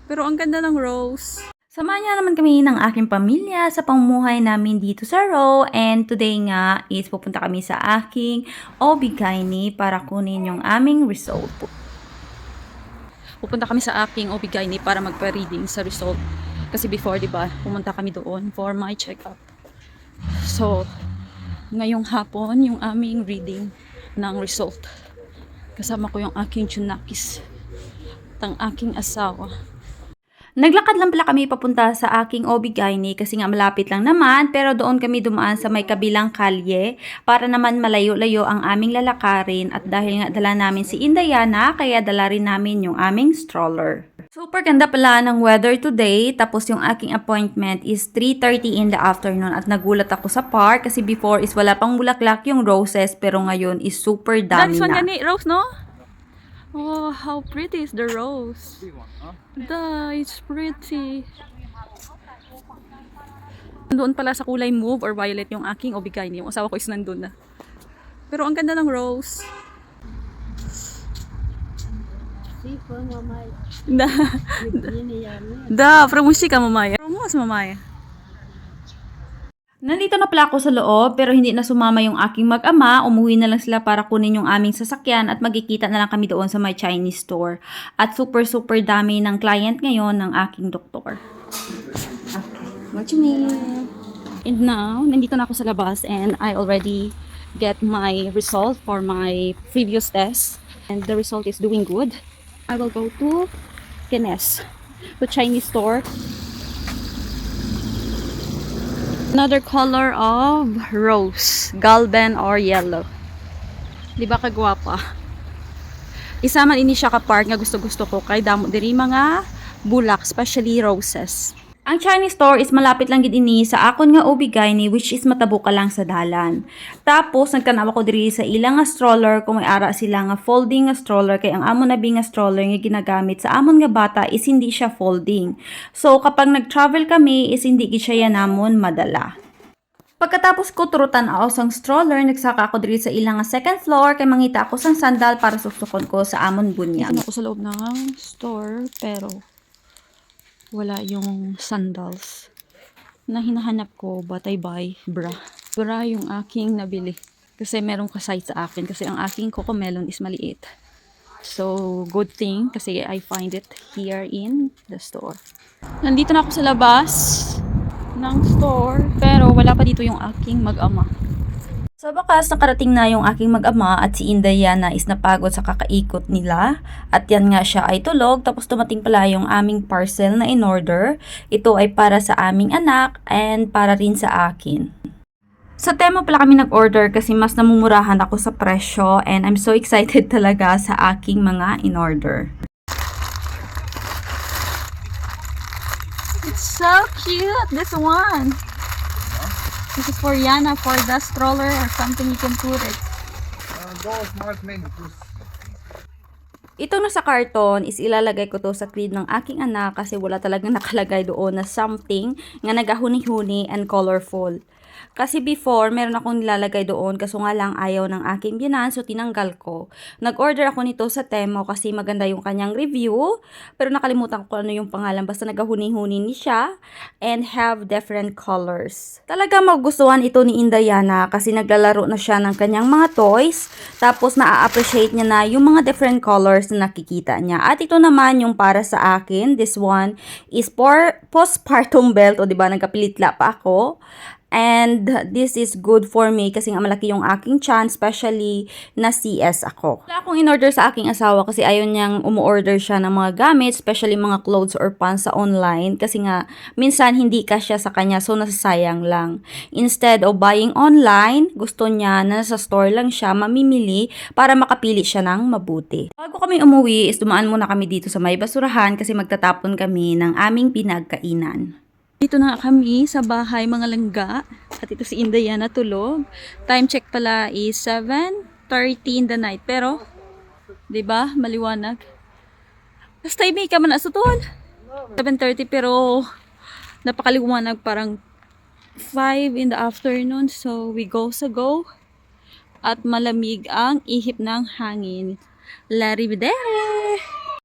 Pero ang ganda ng rose. Samahan niyo naman kami ng aking pamilya sa pamumuhay namin dito sa Row, and today nga is pupunta kami sa aking OB-GYN para kunin yung aming result. Pupunta kami sa aking OB-GYN para magpa-reading sa result. Kasi before, di ba, pumunta kami doon for my check-up. So, ngayong hapon, yung aming reading ng result. Kasama ko yung aking Junakis, ang aking asawa. Naglakad lang pala kami papunta sa aking OB-GYN kasi nga malapit lang naman, pero doon kami dumaan sa may kabilang kalye para naman malayo-layo ang aming lalakarin, at dahil nga dala namin si Indayana, kaya dala rin namin yung aming stroller. Super ganda pala ng weather today, tapos yung aking appointment is 3:30 in the afternoon at nagulat ako sa park kasi before is wala pang bulaklak yung roses, pero ngayon is super dami This one na. gani, rose, no? Oh, how pretty is the rose. It's pretty. Nandun pala sa kulay mauve or violet yung aking OB-GYN. Yung asawa ko is nandun na. Pero ang ganda ng rose. From musika mamaya. From mamaya. Nandito na pala ako sa loob, pero hindi na sumama yung aking mag-ama. Umuwi na lang sila para kunin yung aming sasakyan at magkikita na lang kami doon sa my Chinese store. At super dami ng client ngayon ng aking doktor. Okay, what you mean? And now, nandito na ako sa labas and I already get my result for my previous test. And the result is doing good. I will go to Kines, to Chinese store. Another color of rose, galban or yellow. Di ba kagwapa? Isa man ini siya ka-park nga gusto-gusto ko kay damo diri mga bulak, especially roses. Ang Chinese store is malapit lang gid ini sa akon nga OB-GYN, which is matabo ka lang sa dalan. Tapos nagtanaw ako diri sa ilang nga stroller kung may ara sila nga folding nga stroller, kay ang amon na nga stroller nga ginagamit sa amon nga bata is hindi siya folding. So kapag nag-travel kami is hindi gid siya namon madala. Pagkatapos ko turutan ako sang stroller, nagsaka ako diri sa ilang nga second floor kay mangita ako sang sandal para susukon ko sa amon bunyag. Dito ako sa loob ng store pero wala yung sandals na hinahanap ko, but I buy bra. Bra yung aking nabili kasi merong ka-size sa akin kasi ang aking Cocomelon is maliit. So, good thing kasi I find it here in the store. Nandito na ako sa labas ng store pero wala pa dito yung aking mag-ama. Sa wakas, nakarating na yung aking mag-ama at si Indayana is napagod sa kakaikot nila. At yan nga siya ay tulog. Tapos dumating pala yung aming parcel na in-order. Ito ay para sa aming anak and para rin sa akin. Sa Temu pala kami nag-order kasi mas namumurahan ako sa presyo, and I'm so excited talaga sa aking mga in-order. It's so cute, this one. This is for Yana, for the stroller or something you can put it. Ito na sa karton is ilalagay ko to sa crib ng aking anak kasi wala talagang nakalagay doon na something nga nagahuni-huni and colorful. Kasi before, meron akong nilalagay doon kaso nga lang ayaw ng aking biyanan, so tinanggal ko. Nag-order ako nito sa Temu kasi maganda yung kanyang review, pero nakalimutan ko ano yung pangalan, basta nagahuni-huni ni siya and have different colors. Talaga magustuhan ito ni Indayana kasi naglalaro na siya ng kanyang mga toys, tapos na-appreciate niya na yung mga different colors na nakikita niya. At ito naman yung para sa akin, this one is for postpartum belt, o diba nagkapilitla pa ako. And this is good for me kasi nga malaki yung aking tiyan, especially na CS ako. Wala akong in-order sa aking asawa kasi ayaw niyang umu-order siya ng mga gamit, especially mga clothes or pants sa online kasi nga minsan hindi kasya sa kanya, so nasasayang lang. Instead of buying online, gusto niya na nasa store lang siya mamimili para makapili siya ng mabuti. Bago kami umuwi is dumaan muna kami dito sa may basurahan kasi magtatapon kami ng aming pinagkainan. Dito na kami sa bahay mga langga. At ito si Indayana tulog. Time check pala is 7:30 in the night. Pero, di ba maliwanag. Basta may ka man asutol. 7:30 pero napakaliwanag, parang 5 in the afternoon. So, we go sa go. At malamig ang ihip ng hangin. Laribidere!